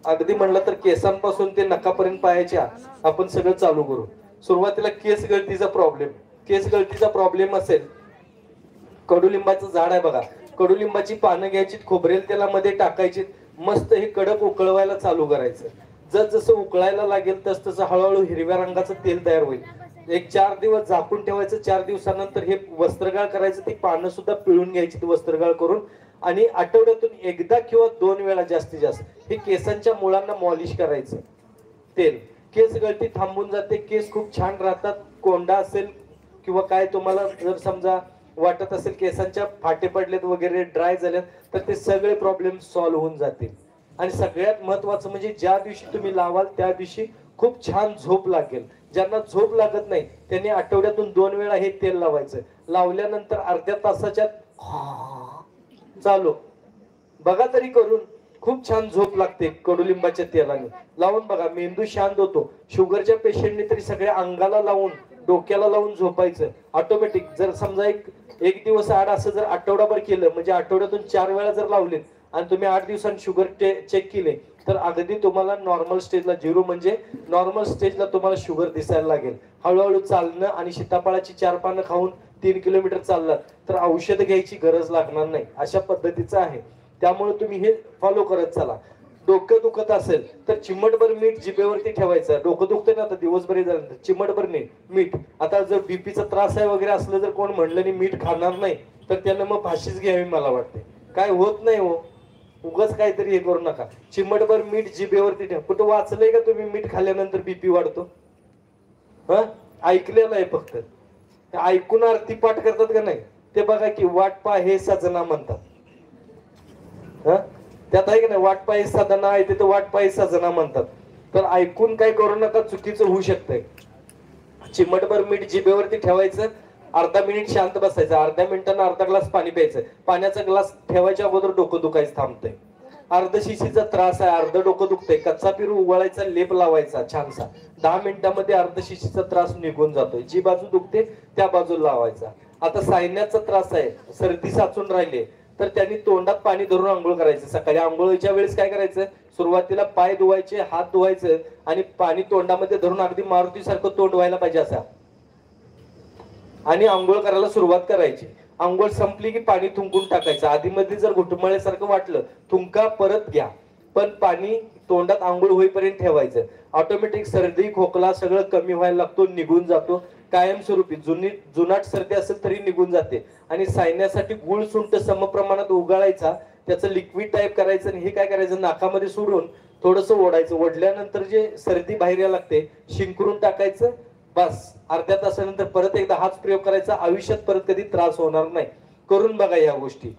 अगदी म्हणलं तर केसांपासून ते नखापर्यंत पायाच्या आपण सगळं चालू करू. सुरुवातीला केस गळतीचा प्रॉब्लेम असेल, कडुलिंबाचं झाड आहे बघा, कडुलिंबाची पानं घ्यायची, खोबरेल तेलामध्ये टाकायची, मस्त हे कडक उकळवायला चालू करायचं. जसं उकळायला लागेल तसं हळूहळू हिरव्या रंगाचं तेल तयार होईल. एक 4 दिवस झाकून ठेवायचं. 4 दिवसानंतर हे वस्त्रगाळ करायचं. ती पानं सुद्धा पिळून घ्यायची ती वस्त्रगाळ करून, आणि आठवड्यातून एकदा किंवा 2 वेळा जास्तीत जास्त हे केसांच्या मुळांना मॉलिश करायचं तेल. केस गळती थांबून जाते, केस खूप छान राहतात. कोंडा असेल किंवा काय तुम्हाला जर समजा वाटत असेल केसांच्या फाटे पडलेत वगैरे, ड्राय झालेत, तर ते सगळे प्रॉब्लेम सॉल्व्ह होऊन जातील. आणि सगळ्यात महत्वाचं म्हणजे ज्या दिवशी तुम्ही लावाल त्या दिवशी खूप छान झोप लागेल. ज्यांना झोप लागत नाही त्यांनी आठवड्यातून 2 वेळा हे तेल लावायचं. लावल्यानंतर अर्ध्या तासाच्या चालू बघा तरी करून, खूप छान झोप लागते कडुलिंबाच्या तेलाने. लावून बघा, मेंदू शांत होतो. शुगरच्या पेशंटने तरी सगळ्या अंगाला लावून, डोक्याला लावून झोपायचं ऑटोमॅटिक. जर समजा एक दिवस आड असं जर आठवडाभर केलं, म्हणजे आठवड्यातून 4 वेळा जर लावले आणि तुम्ही 8 दिवसांनी शुगर चेक केले, तर अगदी तुम्हाला नॉर्मल स्टेजला, 0 म्हणजे नॉर्मल स्टेजला तुम्हाला शुगर दिसायला लागेल. हळूहळू चालणं आणि सीताफळाची 4 पानं खाऊन 3 किलोमीटर चाललात तर औषध घ्यायची गरज लागणार नाही. अशा पद्धतीचं आहे. त्यामुळे तुम्ही हे फॉलो करत चला. डोकं दुखत असेल तर चिमटभर मीठ जिभेवरती ठेवायचं. डोकं दुखतंय ना आता दिवसभर झालं, चिमटभर मीठ. आता जर बीपीचा त्रास आहे वगैरे असलं, जर कोण म्हणलं नाही मीठ खाणार नाही, तर त्याला मग फाशीच घ्यावी मला वाटते. काय होत नाही हो, उगाच काहीतरी हे करू नका. चिमटभर मीठ जिभेवरती ठेवा. कुठं वाचलंय का तुम्ही मीठ खाल्ल्यानंतर बीपी वाढतो? ऐकलेलं आहे फक्त. ऐकून आरती पाठ करतात का नाही ते बघा की, वाट पा हे सजना म्हणतात. त्यात आहे की नाही, वाट पायी सजना आहे तिथे वाट पायी सजना म्हणतात. तर ऐकून काय करू नका, चुकीचं होऊ शकतंय. चिमटभर मीठ जिभेवरती ठेवायचं, अर्धा मिनिट शांत बसायचं, अर्ध्या मिनिटांना अर्धा ग्लास पाणी प्यायचं. पाण्याचा ग्लास ठेवायच्या अगोदर डोकं दुखायचं थांबतंय. अर्धशिशीचा त्रास आहे, अर्ध डोकं दुखतंय, कच्चा पेरू उगाळायचा, लेप लावायचा छानसा. 10 मिनिटांमध्ये अर्धशिशीचा त्रास निघून जातोय. जी बाजू दुखते त्या बाजूला लावायचा. आता सायन्याचा त्रास आहे, सर्दी साचून राहिले, तर त्यांनी तोंडात पाणी धरून आंघोळ करायचं. सकाळी आंघोळीच्या वेळेस काय करायचं, सुरुवातीला पाय धुवायचे, हात धुवायचं, आणि पाणी तोंडामध्ये धरून अगदी मारुती सारखं तोंड व्हायला पाहिजे असा, आणि आंघोळ करायला सुरुवात करायची. आंघोळ संपली की पाणी थुंकून टाकायचं. आधीमध्ये जर घुटमळल्यासारखं वाटलं, थुंका, परत घ्या, पण पाणी तोंडात आंघोळ होईपर्यंत ठेवायचं. ऑटोमॅटिक सर्दी खोकला सगळं कमी व्हायला लागतो, निघून जातो कायमस्वरूपी. जुनाट सर्दी असेल तरी निघून जाते. आणि सायन्यासाठी गुळ सुंठ समप्रमाणात उगाळायचा, त्याचं लिक्विड टाईप करायचं, आणि हे काय करायचं, नाकामध्ये सोडून थोडंसं ओढायचं. ओढल्यानंतर जे सर्दी बाहेर यायला लागते, शिंकरून टाकायचं. बस अर्ध्या तासानंतर परत एकदा हाच प्रयोग करायचा. आयुष्यात परत कधी त्रास होणार नाही. करून बघा या गोष्टी.